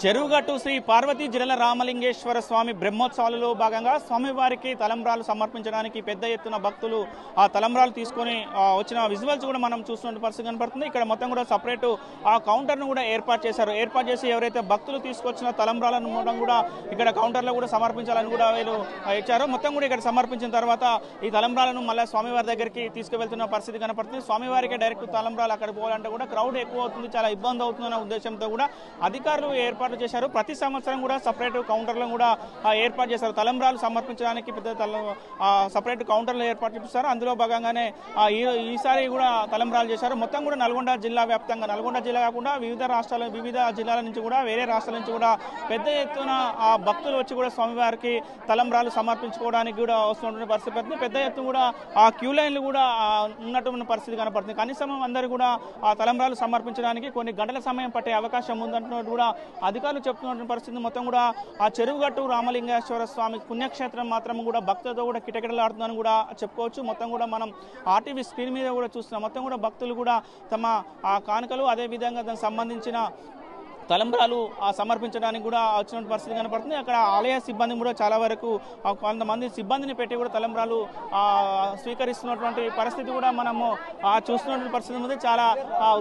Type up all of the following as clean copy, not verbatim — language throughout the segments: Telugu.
చెరువుగట్టు శ్రీ పార్వతీ జిరల రామలింగేశ్వర స్వామి బ్రహ్మోత్సవాలలో భాగంగా స్వామివారికి తలంబ్రాలు సమర్పించడానికి పెద్ద ఎత్తున భక్తులు ఆ తలంబ్రాలు తీసుకొని వచ్చిన విజువల్స్ కూడా మనం చూస్తున్న పరిస్థితి కనపడుతుంది. ఇక్కడ మొత్తం కూడా సపరేట్ ఆ కౌంటర్ను కూడా ఏర్పాటు చేసి ఎవరైతే భక్తులు తీసుకొచ్చిన తలంబ్రాలను కూడా ఇక్కడ కౌంటర్లో కూడా సమర్పించాలని కూడా వీళ్ళు ఇచ్చారు. మొత్తం కూడా ఇక్కడ సమర్పించిన తర్వాత ఈ తలంబ్రాలను మళ్ళీ స్వామివారి దగ్గరికి తీసుకువెళ్తున్న పరిస్థితి కనపడుతుంది. స్వామివారికి డైరెక్ట్ తలంబ్రాలు అక్కడ పోవాలంటే కూడా క్రౌడ్ ఎక్కువ అవుతుంది, చాలా ఇబ్బంది అవుతుందన్న ఉద్దేశంతో కూడా అధికారులు ఏర్పాటు చేశారు. ప్రతి సంవత్సరం కూడా సపరేట్ కౌంటర్లను కూడా ఏర్పాటు చేశారు. తలంబ్రాలు సమర్పించడానికి పెద్ద సపరేట్ కౌంటర్లు ఏర్పాటు చేస్తారు. అందులో భాగంగానే ఈసారి కూడా తలంబ్రాలు చేశారు. మొత్తం కూడా నల్గొండ జిల్లా వ్యాప్తంగా, నల్గొండ జిల్లా కాకుండా వివిధ జిల్లాల నుంచి కూడా, వేరే రాష్ట్రాల నుంచి కూడా పెద్ద ఎత్తున ఆ భక్తులు వచ్చి కూడా స్వామివారికి తలంబ్రాలు సమర్పించుకోవడానికి కూడా వస్తున్నటువంటి పరిస్థితి. పెద్ద ఎత్తున కూడా ఆ క్యూ లైన్లు కూడా ఉన్నటువంటి పరిస్థితి కనపడుతుంది. కనీసం అందరూ కూడా ఆ తలంబ్రాలు సమర్పించడానికి కొన్ని గంటల సమయం పట్టే అవకాశం ఉందంటున్నట్టు కూడా అధికారులు చెప్తున్నటువంటి పరిస్థితి. మొత్తం కూడా ఆ చెరువుగట్టు రామలింగేశ్వర స్వామి పుణ్యక్షేత్రం మాత్రం కూడా భక్తులతో కూడా కిటకిటలాడుతుందని కూడా చెప్పుకోవచ్చు. మొత్తం కూడా మనం ఆర్టీవీ స్క్రీన్ మీద కూడా చూస్తున్నాం. మొత్తం కూడా భక్తులు కూడా తమ ఆ కానుకలు, అదేవిధంగా దానికి సంబంధించిన తలంబ్రాలు సమర్పించడానికి కూడా వచ్చిన పరిస్థితి కనపడుతుంది. అక్కడ ఆలయ సిబ్బంది కూడా చాలా వరకు కొంతమంది సిబ్బందిని పెట్టి కూడా తలంబ్రాలు స్వీకరిస్తున్నటువంటి పరిస్థితి కూడా మనము చూస్తున్నటువంటి పరిస్థితి ఉంది. చాలా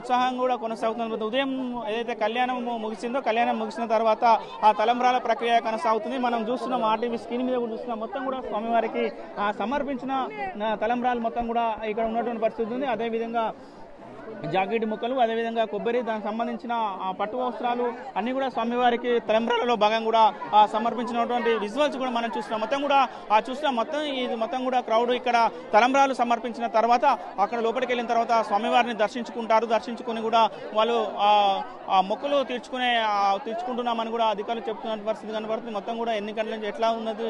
ఉత్సాహంగా కూడా కొనసాగుతుంది. ఉదయం ఏదైతే కళ్యాణం ముగిసిన తర్వాత ఆ తలంబ్రాల ప్రక్రియ కొనసాగుతుంది. మనం చూస్తున్నాం, ఆర్టీవీ స్క్రీన్ మీద కూడా చూస్తున్నాం. మొత్తం కూడా స్వామివారికి సమర్పించిన తలంబ్రాలు మొత్తం కూడా ఇక్కడ ఉన్నటువంటి పరిస్థితి ఉంది. అదేవిధంగా జాకెట్ ముక్కలు, అదేవిధంగా కొబ్బరి, దానికి సంబంధించిన పట్టు వస్త్రాలు అన్ని కూడా స్వామివారికి తలంబ్రాలలో భాగంగా కూడా సమర్పించినటువంటి విజువల్స్ కూడా మనం చూస్తున్నాం. మొత్తం కూడా మొత్తం కూడా క్రౌడ్ ఇక్కడ తలంబ్రాలు సమర్పించిన తర్వాత అక్కడ లోపలికి వెళ్ళిన తర్వాత స్వామివారిని దర్శించుకుని కూడా వాళ్ళు మొక్కులు తీర్చుకుంటున్నామని కూడా అధికారులు చెప్తున్న పరిస్థితి కనబడుతుంది. మొత్తం కూడా ఎన్ని గంటల నుంచి ఎట్లా ఉన్నది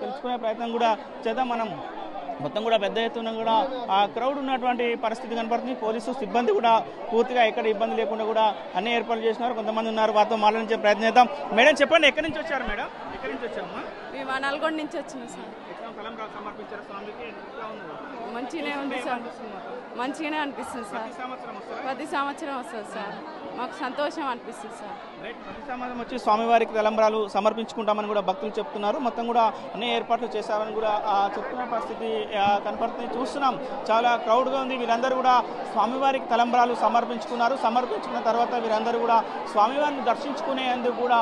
తెలుసుకునే ప్రయత్నం కూడా చేద్దాం మనం. మొత్తం కూడా పెద్ద ఎత్తున కూడా ఆ క్రౌడ్ ఉన్నటువంటి పరిస్థితి కనపడుతుంది. పోలీసు సిబ్బంది కూడా పూర్తిగా ఎక్కడ ఇబ్బంది లేకుండా కూడా అన్ని ఏర్పాట్లు చేసినారు. కొంతమంది ఉన్నారు, వారితో మాట్లాడించే ప్రయత్నం చేద్దాం. మేడం చెప్పండి, ఎక్కడి నుంచి వచ్చారు మేడం? ఎక్కడి నుంచి వచ్చామమ్మా? మేము నల్గొండ నుంచి వచ్చినాం సార్. సమర్పించారు స్వామికి, మంచిగానే ఉంది సార్, మంచిగానే అనిపిస్తుంది సార్. ప్రతి సంవత్సరం వస్తుంది సార్, మాకు సంతోషం అనిపిస్తుంది సార్. ప్రతి సంవత్సరం వచ్చి స్వామివారికి తలంబ్రాలు సమర్పించుకుంటామని కూడా భక్తులు చెప్తున్నారు. మొత్తం కూడా అన్ని ఏర్పాట్లు చేశామని కూడా చెప్తున్న పరిస్థితి కనపడుతుంది. చూస్తున్నాం, చాలా క్రౌడ్గా ఉంది. వీరందరూ కూడా స్వామివారికి తలంబ్రాలు సమర్పించుకున్న తర్వాత వీరందరూ కూడా స్వామివారిని దర్శించుకునేందుకు కూడా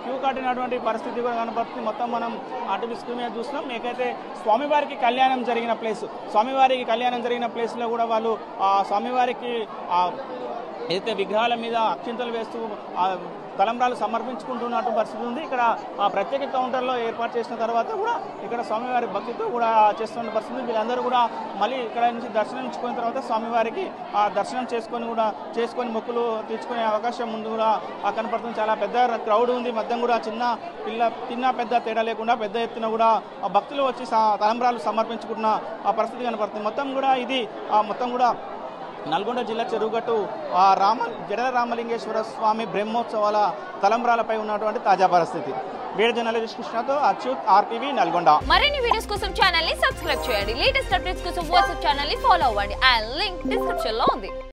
క్యూ కట్టినటువంటి పరిస్థితి కూడా కనపడుతుంది. మొత్తం మనం ఆర్టీవీ స్క్రీన్ మీద చూస్తున్నాం. మీకైతే స్వామివారికి కళ్యాణం జరిగిన ప్లేస్లో కూడా వాళ్ళు స్వామివారికి ఏదైతే విగ్రహాల మీద అక్షింతలు వేస్తూ తలంబ్రాలు సమర్పించుకుంటున్నట్టు పరిస్థితి ఉంది. ఇక్కడ ప్రత్యేక కౌంటర్లో ఏర్పాటు చేసిన తర్వాత కూడా ఇక్కడ స్వామివారి భక్తితో కూడా చేస్తున్న పరిస్థితి. వీళ్ళందరూ కూడా మళ్ళీ ఇక్కడ నుంచి దర్శించుకున్న తర్వాత స్వామివారికి దర్శనం చేసుకొని మొక్కులు తీర్చుకునే అవకాశం ముందు కూడా కనపడుతుంది. చాలా పెద్ద క్రౌడ్ ఉంది. మొత్తం కూడా చిన్న పెద్ద తేడా లేకుండా పెద్ద ఎత్తున కూడా భక్తులు వచ్చి తలంబ్రాలు సమర్పించుకుంటున్న పరిస్థితి కనపడుతుంది. మొత్తం కూడా నల్గొండ జిల్లా చెరువుగట్టు జిరల రామలింగేశ్వర స్వామి బ్రహ్మోత్సవాల తలంబ్రాలపై ఉన్నటువంటి తాజా పరిస్థితి. వీడియో జర్నలిస్ట్ కృష్ణతో అచ్యుత్, ఆర్టీవీ నల్గొండ. మరిన్ని వీడియోస్ కోసం ఛానల్ ని సబ్స్క్రైబ్ చేయండి. లేటెస్ట్ అప్డేట్స్ కోసం వాట్సాప్ ఛానల్ ని ఫాలో అవ్వండి. ఆ లింక్ డిస్క్రిప్షన్ లో ఉంది.